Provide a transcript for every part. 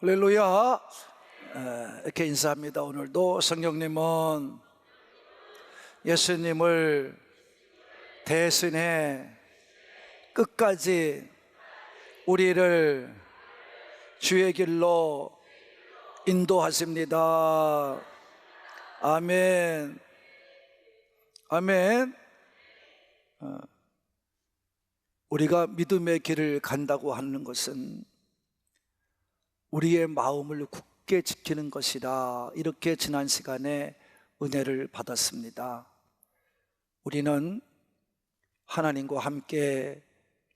할렐루야. 이렇게 인사합니다. 오늘도 성령님은 예수님을 대신해 끝까지 우리를 주의 길로 인도하십니다. 아멘. 아멘. 우리가 믿음의 길을 간다고 하는 것은 우리의 마음을 굳게 지키는 것이라, 이렇게 지난 시간에 은혜를 받았습니다. 우리는 하나님과 함께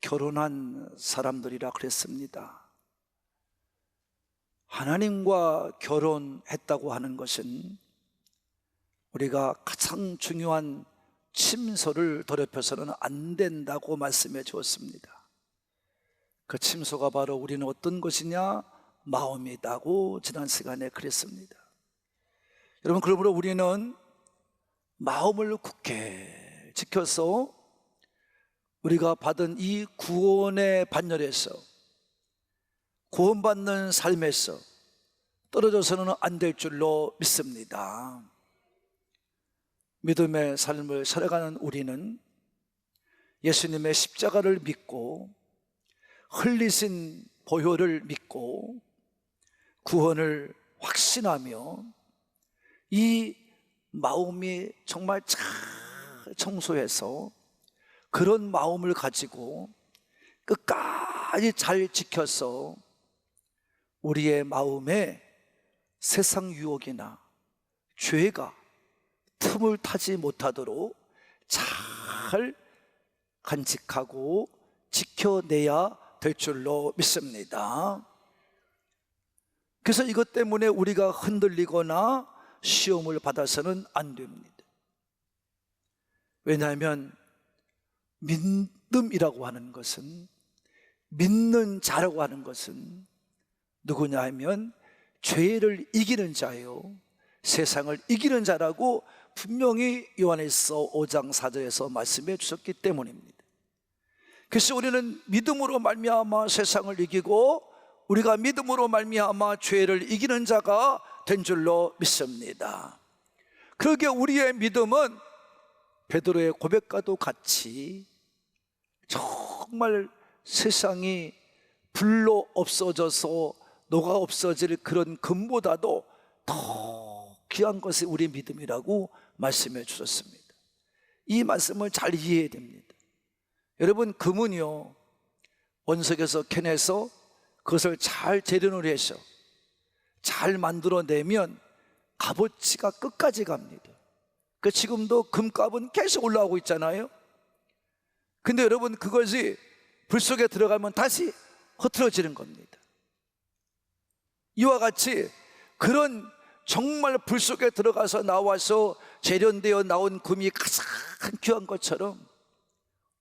결혼한 사람들이라 그랬습니다. 하나님과 결혼했다고 하는 것은 우리가 가장 중요한 침소를 더럽혀서는 안 된다고 말씀해 주었습니다. 그 침소가 바로 우리는 어떤 것이냐? 마음이다고 지난 시간에 그랬습니다. 여러분, 그러므로 우리는 마음을 굳게 지켜서 우리가 받은 이 구원의 반열에서, 구원받는 삶에서 떨어져서는 안 될 줄로 믿습니다. 믿음의 삶을 살아가는 우리는 예수님의 십자가를 믿고 흘리신 보혈을 믿고 구원을 확신하며 이 마음이 정말 잘 청소해서 그런 마음을 가지고 끝까지 잘 지켜서 우리의 마음에 세상 유혹이나 죄가 틈을 타지 못하도록 잘 간직하고 지켜내야 될 줄로 믿습니다. 그래서 이것 때문에 우리가 흔들리거나 시험을 받아서는 안 됩니다. 왜냐하면 믿음이라고 하는 것은, 믿는 자라고 하는 것은 누구냐 하면 죄를 이기는 자요, 세상을 이기는 자라고 분명히 요한일서 5장 4절에서 말씀해 주셨기 때문입니다. 그래서 우리는 믿음으로 말미암아 세상을 이기고 우리가 믿음으로 말미암아 죄를 이기는 자가 된 줄로 믿습니다. 그러기에 우리의 믿음은 베드로의 고백과도 같이 정말 세상이 불로 없어져서 녹아 없어질 그런 금보다도 더 귀한 것이 우리 믿음이라고 말씀해 주셨습니다. 이 말씀을 잘 이해해야 됩니다. 여러분, 금은요, 원석에서 캐내서 그것을 잘 재련을 해서 잘 만들어내면 값어치가 끝까지 갑니다. 그 지금도 금값은 계속 올라오고 있잖아요. 근데 여러분, 그것이 불 속에 들어가면 다시 흐트러지는 겁니다. 이와 같이 그런 정말 불 속에 들어가서 나와서 재련되어 나온 금이 가장 귀한 것처럼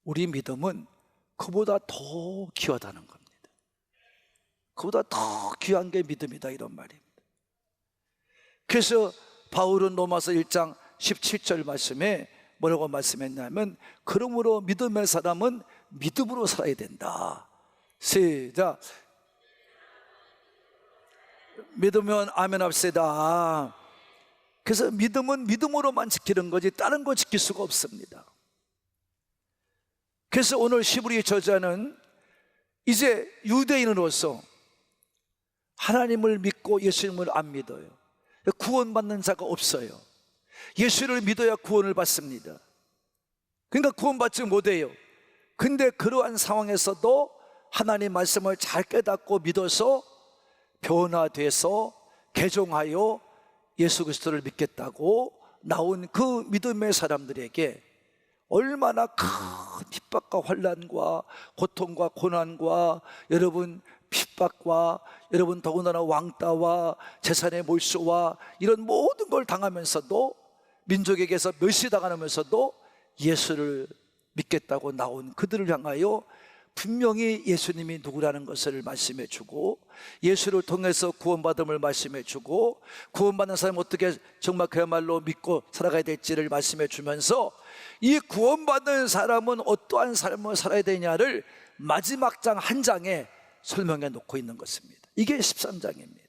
우리 믿음은 그보다 더 귀하다는 겁니다. 그보다 더 귀한 게 믿음이다, 이런 말입니다. 그래서 바울은 로마서 1장 17절 말씀에 뭐라고 말씀했냐면, 그러므로 믿음의 사람은 믿음으로 살아야 된다. 시작. 믿으면 아멘 합시다. 그래서 믿음은 믿음으로만 지키는 거지 다른 거 지킬 수가 없습니다. 그래서 오늘 히브리 저자는 이제 유대인으로서 하나님을 믿고 예수님을 안 믿어요. 구원받는 자가 없어요. 예수를 믿어야 구원을 받습니다. 그러니까 구원받지 못해요. 근데 그러한 상황에서도 하나님 말씀을 잘 깨닫고 믿어서 변화돼서 개종하여 예수 그리스도를 믿겠다고 나온 그 믿음의 사람들에게 얼마나 큰 핍박과 환난과 고통과 고난과 여러분 핍박과 여러분 더군다나 왕따와 재산의 몰수와 이런 모든 걸 당하면서도, 민족에게서 멸시당하면서도 예수를 믿겠다고 나온 그들을 향하여 분명히 예수님이 누구라는 것을 말씀해 주고, 예수를 통해서 구원받음을 말씀해 주고, 구원받는 사람이 어떻게 정말 그야말로 믿고 살아가야 될지를 말씀해 주면서, 이 구원받는 사람은 어떠한 삶을 살아야 되냐를 마지막 장 한 장에 설명해 놓고 있는 것입니다. 이게 13장입니다.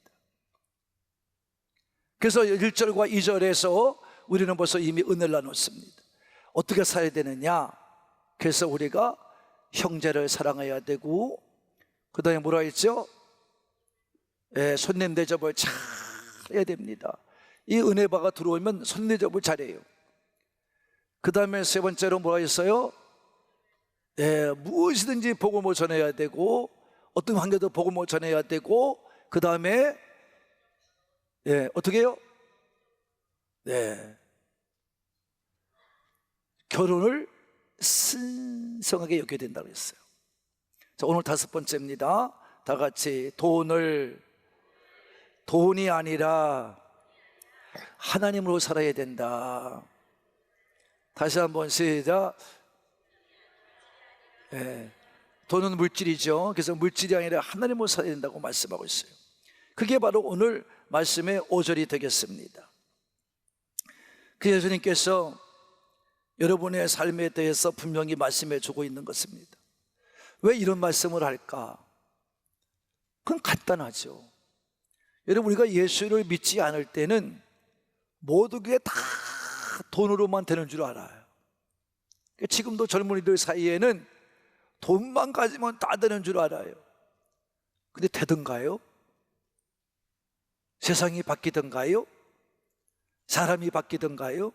그래서 1절과 2절에서 우리는 벌써 이미 은혜를 나눴습니다. 어떻게 살아야 되느냐? 그래서 우리가 형제를 사랑해야 되고, 그 다음에 뭐라 했죠? 손님 대접을 잘 해야 됩니다. 이 은혜바가 들어오면 손님 대접을 잘해요. 그 다음에 세 번째로 뭐가 있어요? 무엇이든지 복음을 전해야 되고, 어떤 관계도 복음을 전해야 되고, 그 다음에 어떻게 해요? 결혼을 신성하게 여겨야 된다고 했어요. 자, 오늘 5번째입니다. 다 같이 돈이 아니라 하나님으로 살아야 된다. 다시 한번 시작. 돈은 물질이죠. 그래서 물질이 아니라 하나님으로 살아야 된다고 말씀하고 있어요. 그게 바로 오늘 말씀의 5절이 되겠습니다. 그 예수님께서 여러분의 삶에 대해서 분명히 말씀해 주고 있는 것입니다. 왜 이런 말씀을 할까? 그건 간단하죠. 여러분, 우리가 예수를 믿지 않을 때는 모든 게 다 돈으로만 되는 줄 알아요. 지금도 젊은이들 사이에는 돈만 가지면 다 되는 줄 알아요. 근데 되던가요? 세상이 바뀌던가요? 사람이 바뀌던가요?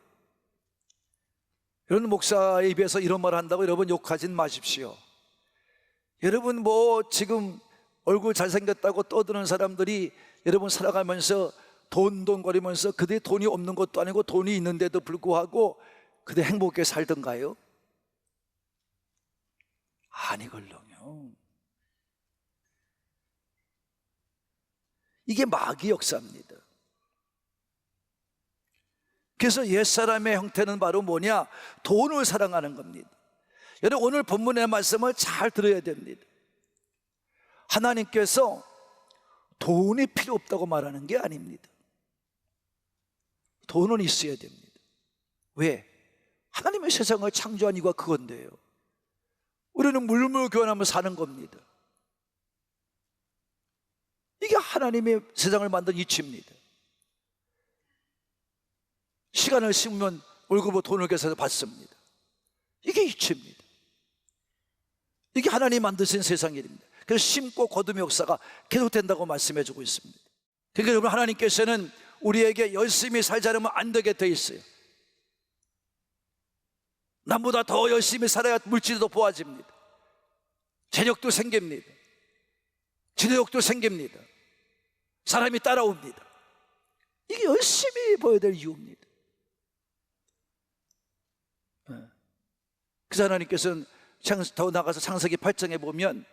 이런 목사에 입에서 이런 말 한다고 여러분 욕하진 마십시오. 여러분 지금 얼굴 잘생겼다고 떠드는 사람들이 여러분 살아가면서 돈거리면서 그들이 돈이 없는 것도 아니고 돈이 있는데도 불구하고 그들 행복하게 살던가요? 아니걸렁요. 이게 마귀 역사입니다. 그래서 옛사람의 형태는 바로 뭐냐? 돈을 사랑하는 겁니다. 여러분, 오늘 본문의 말씀을 잘 들어야 됩니다. 하나님께서 돈이 필요 없다고 말하는 게 아닙니다. 돈은 있어야 됩니다. 왜? 하나님의 세상을 창조한 이유가 그건데요. 우리는 물물교환하며 사는 겁니다. 이게 하나님의 세상을 만든 이치입니다. 시간을 심으면 월급으로 돈을 계산해서 받습니다. 이게 이치입니다. 이게 하나님이 만드신 세상 일입니다. 그래서 심고 거둠의 역사가 계속된다고 말씀해 주고 있습니다. 그러니까 여러분, 하나님께서는 우리에게 열심히 살지 않으면 안 되게 돼 있어요. 남보다 더 열심히 살아야 물질도 보아집니다. 재력도 생깁니다. 지도력도 생깁니다. 사람이 따라옵니다. 이게 열심히 보여야 될 이유입니다. 그래서 하나님께서는 더 나가서 창세기 8장에 보면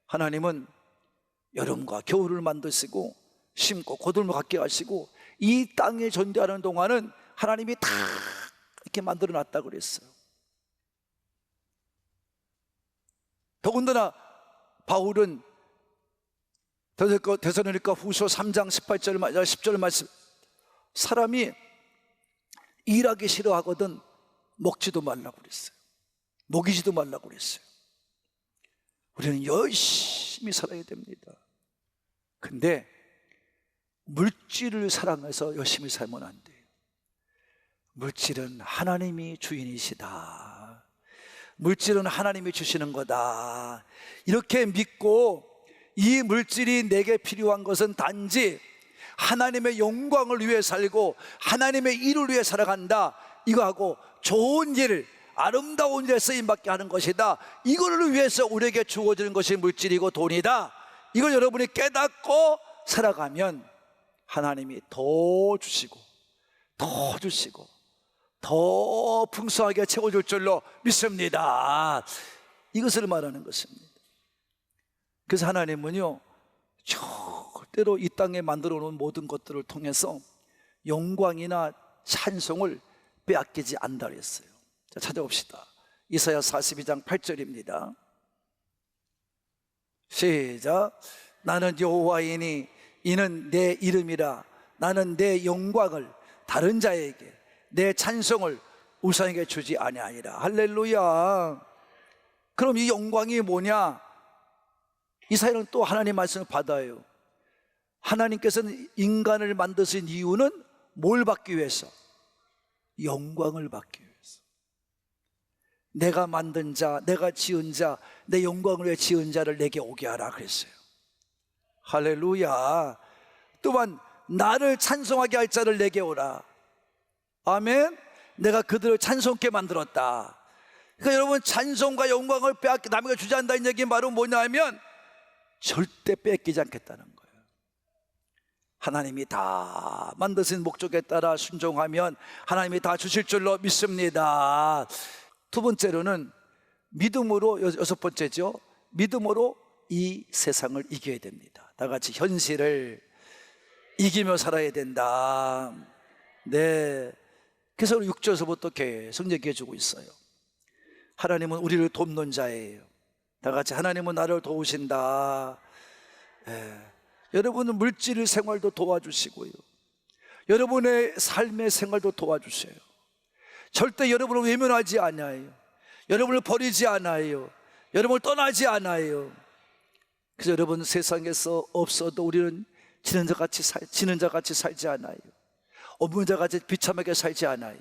하나님은 여름과 겨울을 만드시고 심고 거둘을 갖게 하시고 이 땅에 존재하는 동안은 하나님이 다 이렇게 만들어 놨다고 그랬어요. 더군다나 바울은 데살로니가 후서 3장 10절 말씀, 사람이 일하기 싫어하거든 먹지도 말라고 그랬어요. 먹이지도 말라고 그랬어요. 우리는 열심히 살아야 됩니다. 근데 물질을 사랑해서 열심히 살면 안 돼요. 물질은 하나님이 주인이시다. 물질은 하나님이 주시는 거다. 이렇게 믿고 이 물질이 내게 필요한 것은 단지 하나님의 영광을 위해 살고 하나님의 일을 위해 살아간다, 이거하고 좋은 일, 아름다운 일에 쓰임받게 하는 것이다, 이거를 위해서 우리에게 주어지는 것이 물질이고 돈이다, 이걸 여러분이 깨닫고 살아가면 하나님이 더 주시고 더 주시고 더 풍성하게 채워줄 줄로 믿습니다. 이것을 말하는 것입니다. 그래서 하나님은요, 절대로 이 땅에 만들어 놓은 모든 것들을 통해서 영광이나 찬송을 빼앗기지 않는다 그랬어요. 자, 찾아봅시다. 이사야 42장 8절입니다. 시작. 나는 여호와이니 이는 내 이름이라. 나는 내 영광을 다른 자에게, 내 찬송을 우상에게 주지 아니하리라. 할렐루야. 그럼 이 영광이 뭐냐? 이사야는 또 하나님 말씀을 받아요. 하나님께서는 인간을 만드신 이유는 뭘 받기 위해서? 영광을 받기 위해서. 내가 만든 자, 내가 지은 자, 내 영광을 위해 지은 자를 내게 오게 하라 그랬어요. 할렐루야. 또한 나를 찬송하게 할 자를 내게 오라. 아멘. 내가 그들을 찬송케 만들었다. 그러니까 여러분, 찬송과 영광을 빼앗기 남에게 주지 않는다는 얘기는 바로 뭐냐면 절대 뺏기지 않겠다는 거예요. 하나님이 다 만드신 목적에 따라 순종하면 하나님이 다 주실 줄로 믿습니다. 두 번째로는 믿음으로, 여섯 번째죠, 믿음으로 이 세상을 이겨야 됩니다. 다 같이 현실을 이기며 살아야 된다. 네. 그래서 6절에서부터 계속 얘기해 주고 있어요. 하나님은 우리를 돕는 자예요. 다 같이 하나님은 나를 도우신다. 네. 여러분은 물질 생활도 도와주시고요, 여러분의 삶의 생활도 도와주세요. 절대 여러분을 외면하지 않아요. 여러분을 버리지 않아요. 여러분을 떠나지 않아요. 그래서 여러분, 세상에서 없어도 우리는 지는 자같이 살지 않아요. 없는 자같이 비참하게 살지 않아요.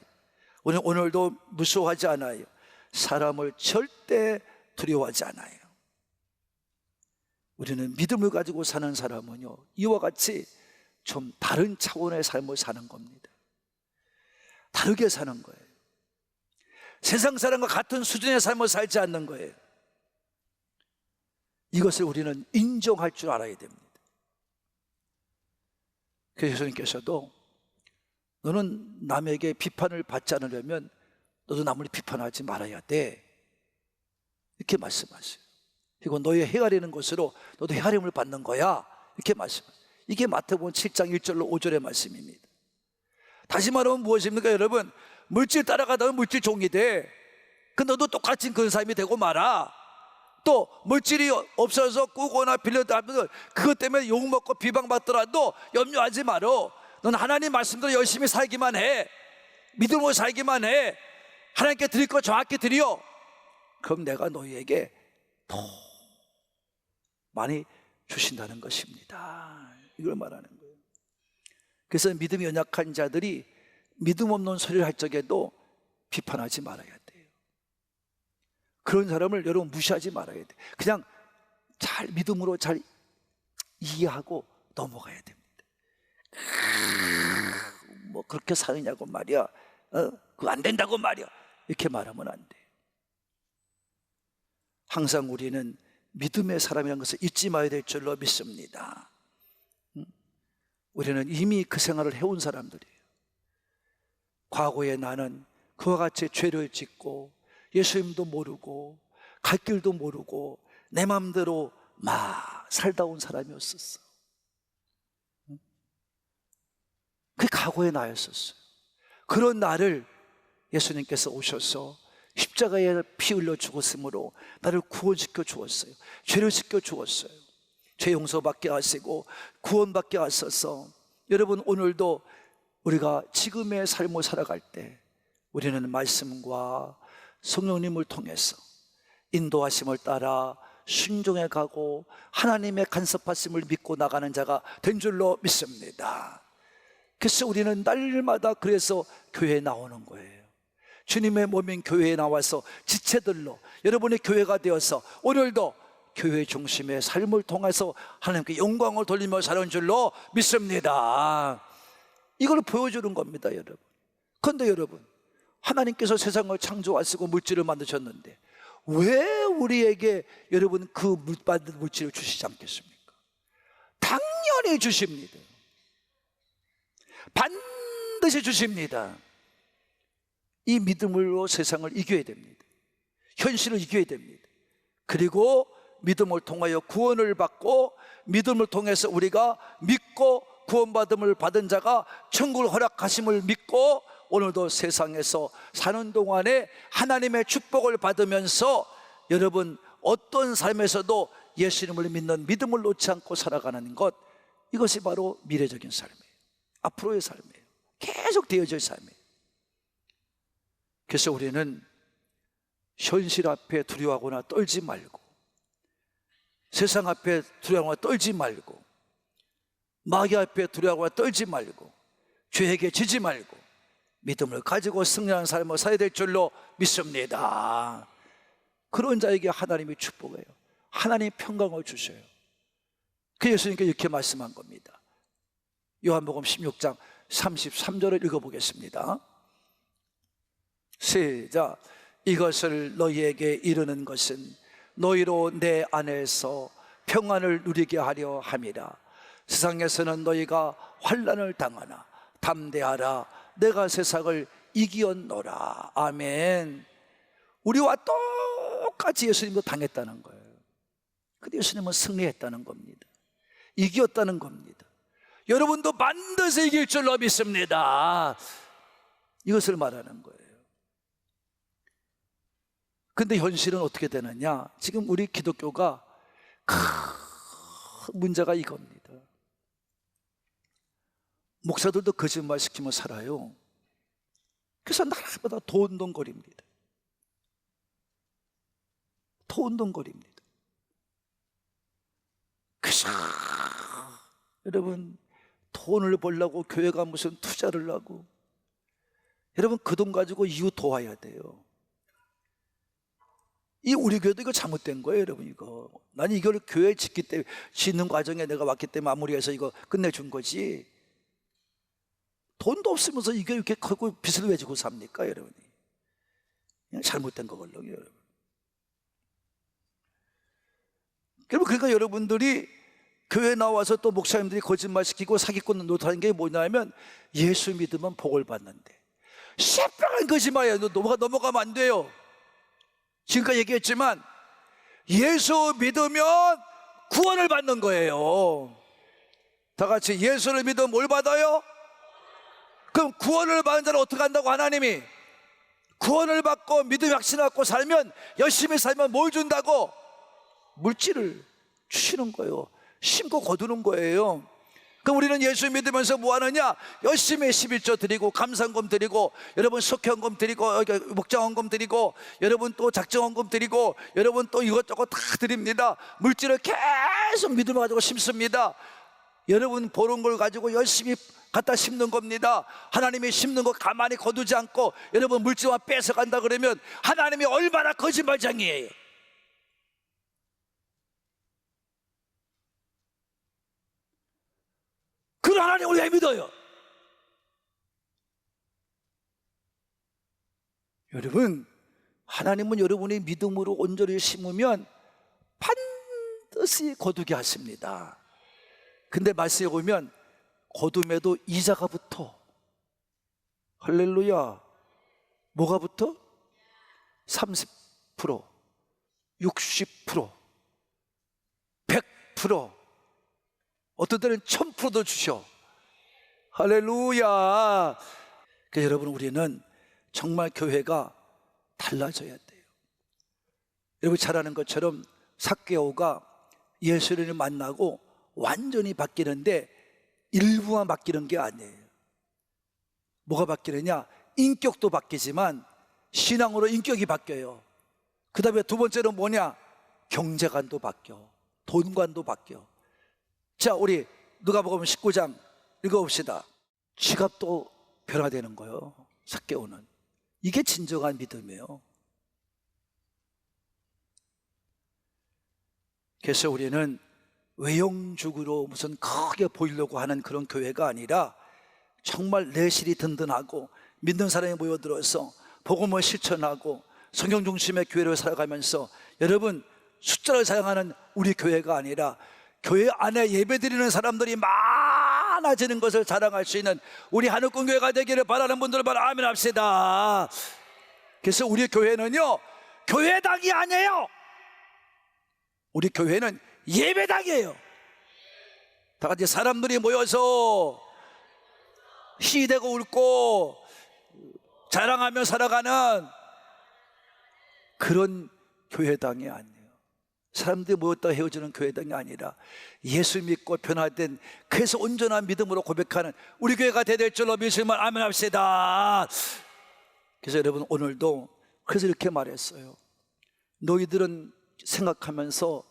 오늘도 무서워하지 않아요. 사람을 절대 두려워하지 않아요. 우리는 믿음을 가지고 사는 사람은요, 이와 같이 좀 다른 차원의 삶을 사는 겁니다. 다르게 사는 거예요. 세상 사람과 같은 수준의 삶을 살지 않는 거예요. 이것을 우리는 인정할 줄 알아야 됩니다. 그래서 예수님께서도 너는 남에게 비판을 받지 않으려면 너도 남을 비판하지 말아야 돼, 이렇게 말씀하세요. 그리고 너의 헤아리는 것으로 너도 헤아림을 받는 거야, 이렇게 말씀하세요. 이게 마태복음 7장 1절로 5절의 말씀입니다. 다시 말하면 무엇입니까 여러분? 물질 따라가다가 물질 종이 돼. 그 너도 똑같이 그런 삶이 되고 말아. 또 물질이 없어서 꾸거나 빌려다 하면 그것 때문에 욕먹고 비방받더라도 염려하지 말어. 넌 하나님 말씀대로 열심히 살기만 해. 믿음으로 살기만 해. 하나님께 드릴 거 정확히 드려. 그럼 내가 너희에게 더 많이 주신다는 것입니다. 이걸 말하는 거예요. 그래서 믿음이 연약한 자들이 믿음 없는 소리를 할 적에도 비판하지 말아야 돼요. 그런 사람을 여러분 무시하지 말아야 돼요. 그냥 잘 믿음으로 잘 이해하고 넘어가야 됩니다. 뭐 그렇게 사느냐고 말이야, 그거 안 된다고 말이야, 이렇게 말하면 안 돼요. 항상 우리는 믿음의 사람이라는 것을 잊지 말아야 될 줄로 믿습니다. 우리는 이미 그 생활을 해온 사람들이에요. 과거에 나는 그와 같이 죄를 짓고 예수님도 모르고 갈 길도 모르고 내 마음대로 막 살다 온 사람이었었어. 그게 과거의 나였었어요. 그런 나를 예수님께서 오셔서 십자가에 피 흘려 죽었으므로 나를 구원시켜 주었어요. 죄를 씻겨 주었어요. 죄 용서받게 하시고 구원받게 하셔서 여러분, 오늘도 우리가 지금의 삶을 살아갈 때 우리는 말씀과 성령님을 통해서 인도하심을 따라 순종해 가고 하나님의 간섭하심을 믿고 나가는 자가 된 줄로 믿습니다. 그래서 우리는 날마다 그래서 교회에 나오는 거예요. 주님의 몸인 교회에 나와서 지체들로 여러분의 교회가 되어서 오늘도 교회 중심의 삶을 통해서 하나님께 영광을 돌리며 사는 줄로 믿습니다. 이걸 보여주는 겁니다, 여러분. 그런데 여러분, 하나님께서 세상을 창조하시고 물질을 만드셨는데 왜 우리에게 여러분 그 받은 물질을 주시지 않겠습니까? 당연히 주십니다. 반드시 주십니다. 이 믿음으로 세상을 이겨야 됩니다. 현실을 이겨야 됩니다. 그리고 믿음을 통하여 구원을 받고 믿음을 통해서 우리가 믿고 구원받음을 받은 자가 천국을 허락하심을 믿고 오늘도 세상에서 사는 동안에 하나님의 축복을 받으면서 여러분 어떤 삶에서도 예수님을 믿는 믿음을 놓지 않고 살아가는 것, 이것이 바로 미래적인 삶이에요. 앞으로의 삶이에요. 계속 되어질 삶이에요. 그래서 우리는 현실 앞에 두려워하거나 떨지 말고 세상 앞에 두려워하거나 떨지 말고 마귀 앞에 두려워하고 떨지 말고 죄에게 지지 말고 믿음을 가지고 승리하는 삶을 살아야 될 줄로 믿습니다. 그런 자에게 하나님이 축복해요. 하나님이 평강을 주셔요. 그 예수님께 이렇게 말씀한 겁니다. 요한복음 16장 33절을 읽어보겠습니다. 시작. 이것을 너희에게 이르는 것은 너희로 내 안에서 평안을 누리게 하려 함이라. 세상에서는 너희가 환난을 당하나 담대하라. 내가 세상을 이기었노라. 아멘. 우리와 똑같이 예수님도 당했다는 거예요. 근데 예수님은 승리했다는 겁니다. 이겼다는 겁니다. 여러분도 반드시 이길 줄로 믿습니다. 이것을 말하는 거예요. 근데 현실은 어떻게 되느냐? 지금 우리 기독교가 큰 문제가 이겁니다. 목사들도 거짓말 시키며 살아요. 그래서 나라마다 돈돈거립니다. 돈돈거립니다. 그래서 여러분, 돈을 벌려고 교회가 무슨 투자를 하고, 여러분 그 돈 가지고 이웃 도와야 돼요. 이 우리 교회도 이거 잘못된 거예요, 여러분. 이거 나는 이걸 교회 짓기 때문에, 짓는 과정에 내가 왔기 때문에 마무리해서 이거 끝내준 거지. 돈도 없으면서 이게 이렇게 크고 빚을 왜 지고 삽니까, 여러분이? 그냥 잘못된 거걸요, 여러분. 그러니까 여러분들이 교회 나와서 또 목사님들이 거짓말 시키고 사기꾼 노릇하는 게 뭐냐면, 예수 믿으면 복을 받는데, 새빨간 거짓말이에요. 넘어가면 안 돼요. 지금까지 얘기했지만 예수 믿으면 구원을 받는 거예요. 다 같이 예수를 믿으면 뭘 받아요? 그럼 구원을 받은 자는 어떻게 한다고? 하나님이 구원을 받고 믿음이 확신하고 살면, 열심히 살면 뭘 준다고? 물질을 주시는 거예요. 심고 거두는 거예요. 그럼 우리는 예수 믿으면서 뭐 하느냐? 열심히 11조 드리고, 감사헌금 드리고, 여러분 속회헌금 드리고, 목장헌금 드리고, 여러분 또 작정헌금 드리고, 여러분 또 이것저것 다 드립니다. 물질을 계속 믿음을 가지고 심습니다. 여러분 보는 걸 가지고 열심히 갖다 심는 겁니다. 하나님이 심는 거 가만히 거두지 않고 여러분 물질만 뺏어간다 그러면 하나님이 얼마나 거짓말쟁이에요. 그런 하나님 우리가 믿어요. 여러분, 하나님은 여러분이 믿음으로 온전히 심으면 반드시 거두게 하십니다. 근데 말씀에 보면 거둠에도 이자가 붙어. 할렐루야. 뭐가 붙어? 30%, 60%, 100%, 어떤 때는 1000%도 주셔. 할렐루야. 그래서 여러분, 우리는 정말 교회가 달라져야 돼요. 여러분 잘 아는 것처럼 삭개오가 예수를 만나고 완전히 바뀌는데 일부만 바뀌는 게 아니에요. 뭐가 바뀌느냐? 인격도 바뀌지만 신앙으로 인격이 바뀌어요. 그 다음에 두 번째는 뭐냐? 경제관도 바뀌어. 돈관도 바뀌어. 자, 우리 누가복음 19장 읽어봅시다. 지갑도 변화되는 거예요. 삭개오는. 이게 진정한 믿음이에요. 그래서 우리는 외형적으로 무슨 크게 보이려고 하는 그런 교회가 아니라 정말 내실이 든든하고 믿는 사람이 모여들어서 복음을 실천하고 성경 중심의 교회를 살아가면서, 여러분 숫자를 사용하는 우리 교회가 아니라 교회 안에 예배드리는 사람들이 많아지는 것을 자랑할 수 있는 우리 한옥군교회가 되기를 바라는 분들은 바로 아멘 합시다. 그래서 우리 교회는요, 교회당이 아니에요. 우리 교회는 예배당이에요. 다 같이 사람들이 모여서 희대고 웃고 자랑하며 살아가는 그런 교회당이 아니에요. 사람들이 모였다 헤어지는 교회당이 아니라 예수 믿고 변화된, 그래서 온전한 믿음으로 고백하는 우리 교회가 될 줄로 믿으시면 아멘 합시다. 그래서 여러분, 오늘도 그래서 이렇게 말했어요. 너희들은 생각하면서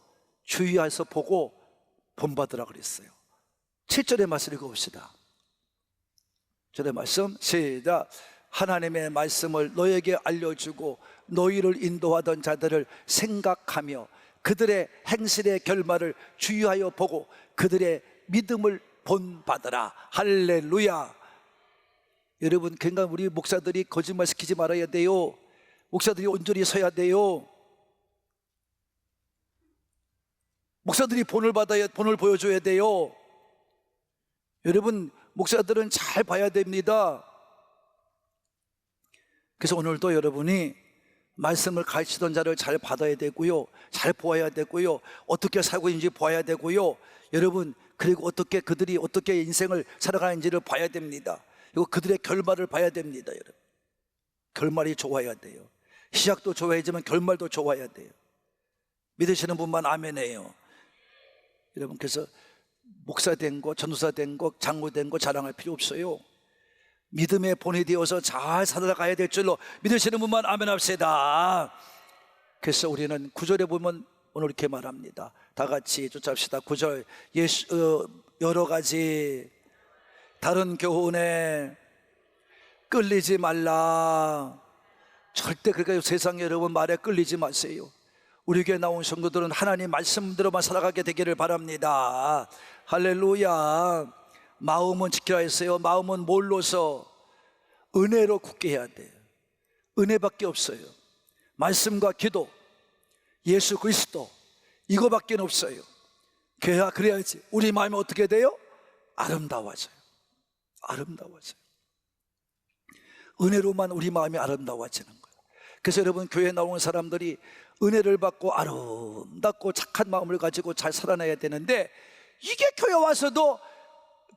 주의해서 보고 본받으라 그랬어요. 7절의 말씀 읽어봅시다. 7절의 말씀 시작. 하나님의 말씀을 너에게 알려주고 너희를 인도하던 자들을 생각하며 그들의 행실의 결말을 주의하여 보고 그들의 믿음을 본받으라. 할렐루야. 여러분, 그러니까 우리 목사들이 거짓말 시키지 말아야 돼요. 목사들이 온전히 서야 돼요. 목사들이 본을 보여줘야 돼요. 여러분, 목사들은 잘 봐야 됩니다. 그래서 오늘도 여러분이 말씀을 가르치던 자를 잘 받아야 되고요, 잘 보아야 되고요, 어떻게 살고 있는지 보아야 되고요, 여러분, 그리고 어떻게 그들이 어떻게 인생을 살아가는지를 봐야 됩니다. 그리고 그들의 결말을 봐야 됩니다. 여러분, 결말이 좋아야 돼요. 시작도 좋아야지만 결말도 좋아야 돼요. 믿으시는 분만 아멘해요. 여러분, 그래서 목사 된 거, 전도사 된 거, 장로 된 거 자랑할 필요 없어요. 믿음의 본이 되어서 잘 살아가야 될 줄로 믿으시는 분만 아멘 합시다. 그래서 우리는 9절에 보면 오늘 이렇게 말합니다. 다 같이 쫓아갑시다. 9절. 여러 가지 다른 교훈에 끌리지 말라. 절대 그러니까 세상에 여러분 말에 끌리지 마세요. 우리 교회 나온 성도들은 하나님 말씀대로만 살아가게 되기를 바랍니다. 할렐루야. 마음은 지켜야 했어요. 마음은 뭘로서? 은혜로 굳게 해야 돼요. 은혜밖에 없어요. 말씀과 기도, 예수 그리스도, 이거밖에 없어요. 그래야지 우리 마음이 어떻게 돼요? 아름다워져요. 아름다워져요. 은혜로만 우리 마음이 아름다워지는 거예요. 그래서 여러분, 교회에 나오는 사람들이 은혜를 받고 아름답고 착한 마음을 가지고 잘 살아내야 되는데, 이게 교회 와서도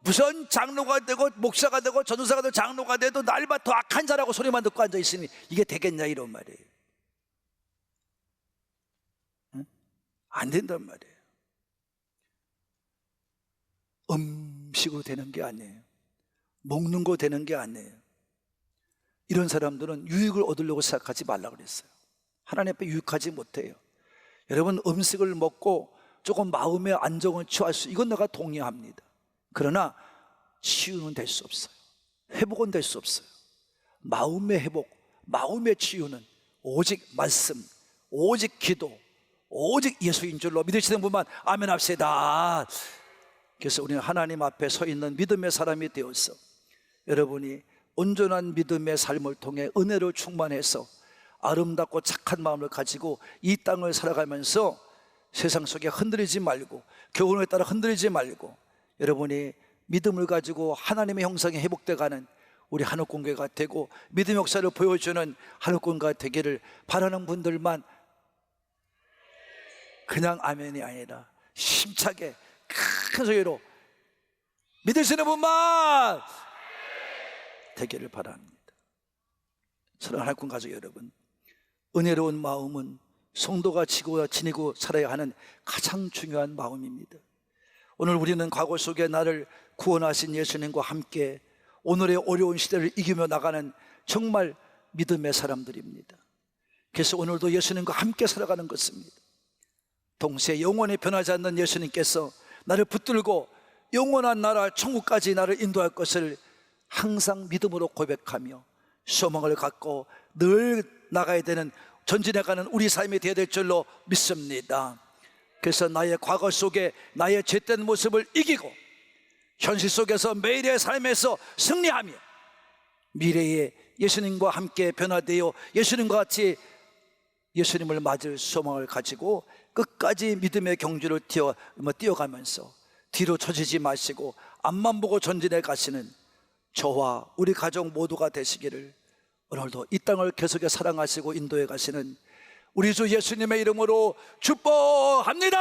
무슨 장로가 되고 목사가 되고 전도사가 되고 장로가 돼도 날마다 더 악한 자라고 소리만 듣고 앉아있으니 이게 되겠냐 이런 말이에요. 응? 안 된단 말이에요. 음식으로 되는 게 아니에요. 먹는 거 되는 게 아니에요. 이런 사람들은 유익을 얻으려고 생각하지 말라고 그랬어요. 하나님 앞에 유익하지 못해요. 여러분, 음식을 먹고 조금 마음의 안정을 취할 수, 이건 내가 동의합니다. 그러나 치유는 될 수 없어요. 회복은 될 수 없어요. 마음의 회복, 마음의 치유는 오직 말씀, 오직 기도, 오직 예수인 줄로 믿으시는 분만 아멘 합시다. 그래서 우리는 하나님 앞에 서 있는 믿음의 사람이 되어서 여러분이 온전한 믿음의 삶을 통해 은혜로 충만해서 아름답고 착한 마음을 가지고 이 땅을 살아가면서 세상 속에 흔들리지 말고, 교훈에 따라 흔들리지 말고, 여러분이 믿음을 가지고 하나님의 형상이 회복돼가는 우리 한옥공교회가 되고 믿음의 역사를 보여주는 한옥공교회가 되기를 바라는 분들만 그냥 아멘이 아니라 힘차게 큰 소리로 믿으시는 분만 되기를 바랍니다. 사랑하는 한옥공교회 가족 여러분, 은혜로운 마음은 성도가 지니고 살아야 하는 가장 중요한 마음입니다. 오늘 우리는 과거 속에 나를 구원하신 예수님과 함께 오늘의 어려운 시대를 이기며 나가는 정말 믿음의 사람들입니다. 그래서 오늘도 예수님과 함께 살아가는 것입니다. 동시에 영원히 변하지 않는 예수님께서 나를 붙들고 영원한 나라 천국까지 나를 인도할 것을 항상 믿음으로 고백하며 소망을 갖고 늘 나가야 되는, 전진해가는 우리 삶이 되어야 될 줄로 믿습니다. 그래서 나의 과거 속에 나의 죄된 모습을 이기고 현실 속에서 매일의 삶에서 승리하며 미래에 예수님과 함께 변화되어 예수님과 같이 예수님을 맞을 소망을 가지고 끝까지 믿음의 경주를 뛰어가면서 뒤로 처지지 마시고 앞만 보고 전진해 가시는 저와 우리 가족 모두가 되시기를 오늘도 이 땅을 계속해 사랑하시고 인도해 가시는 우리 주 예수님의 이름으로 축복합니다.